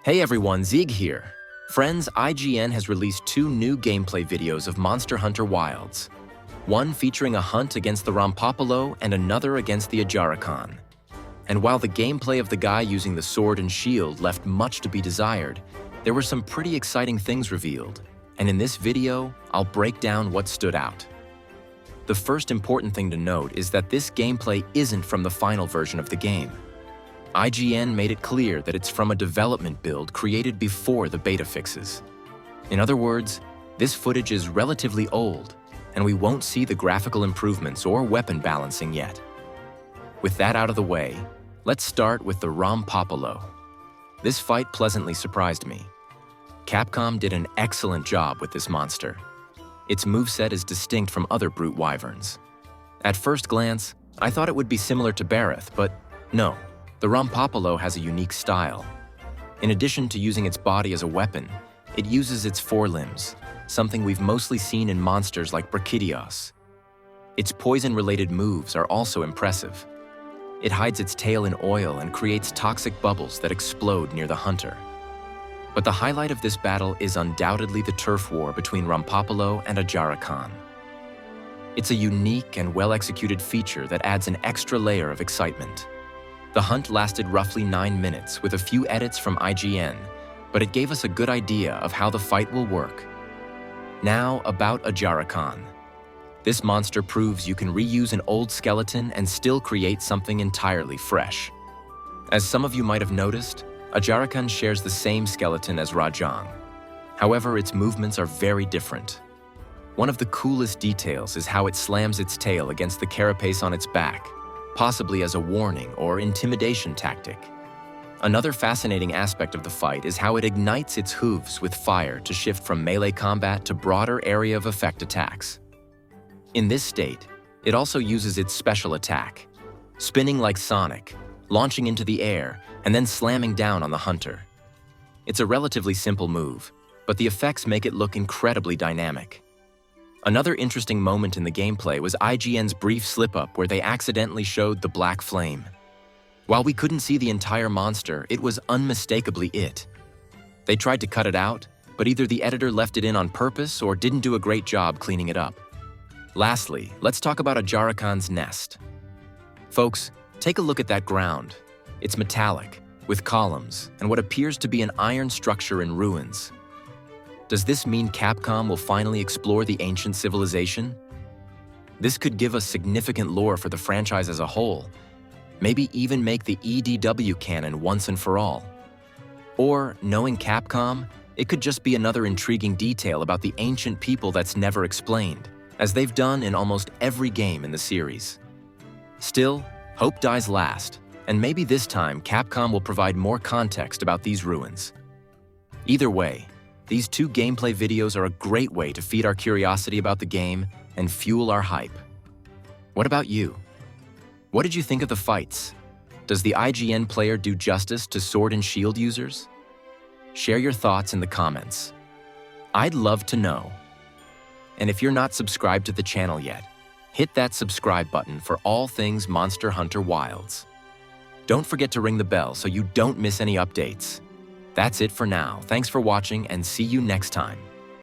Hey everyone, Zieg here. Friends, IGN has released 2 new gameplay videos of Monster Hunter Wilds. One featuring a hunt against the Rompopolo and another against the Ajarakan. And while the gameplay of the guy using the sword and shield left much to be desired, there were some pretty exciting things revealed. And in this video, I'll break down what stood out. The first important thing to note is that this gameplay isn't from the final version of the game. IGN made it clear that it's from a development build created before the beta fixes. In other words, this footage is relatively old, and we won't see the graphical improvements or weapon balancing yet. With that out of the way, let's start with the Rompopolo. This fight pleasantly surprised me. Capcom did an excellent job with this monster. Its moveset is distinct from other brute wyverns. At first glance, I thought it would be similar to Bareth, but no. The Rompopolo has a unique style. In addition to using its body as a weapon, it uses its forelimbs, something we've mostly seen in monsters like Brachydios. Its poison-related moves are also impressive. It hides its tail in oil and creates toxic bubbles that explode near the hunter. But the highlight of this battle is undoubtedly the turf war between Rompopolo and Ajarakan. It's a unique and well-executed feature that adds an extra layer of excitement. The hunt lasted roughly 9 minutes with a few edits from IGN, but it gave us a good idea of how the fight will work. Now about Ajarakan. This monster proves you can reuse an old skeleton and still create something entirely fresh. As some of you might have noticed, Ajarakan shares the same skeleton as Rajang. However, its movements are very different. One of the coolest details is how it slams its tail against the carapace on its back, possibly as a warning or intimidation tactic. Another fascinating aspect of the fight is how it ignites its hooves with fire to shift from melee combat to broader area of effect attacks. In this state, it also uses its special attack, spinning like Sonic, launching into the air, and then slamming down on the hunter. It's a relatively simple move, but the effects make it look incredibly dynamic. Another interesting moment in the gameplay was IGN's brief slip-up where they accidentally showed the black flame. While we couldn't see the entire monster, it was unmistakably it. They tried to cut it out, but either the editor left it in on purpose or didn't do a great job cleaning it up. Lastly, let's talk about Ajarakan's nest. Folks, take a look at that ground. It's metallic, with columns, and what appears to be an iron structure in ruins. Does this mean Capcom will finally explore the ancient civilization? This could give us significant lore for the franchise as a whole, maybe even make the EDW canon once and for all. Or, knowing Capcom, it could just be another intriguing detail about the ancient people that's never explained, as they've done in almost every game in the series. Still, hope dies last, and maybe this time Capcom will provide more context about these ruins. Either way, these 2 gameplay videos are a great way to feed our curiosity about the game and fuel our hype. What about you? What did you think of the fights? Does the IGN player do justice to sword and shield users? Share your thoughts in the comments. I'd love to know. And if you're not subscribed to the channel yet, hit that subscribe button for all things Monster Hunter Wilds. Don't forget to ring the bell so you don't miss any updates. That's it for now. Thanks for watching and see you next time.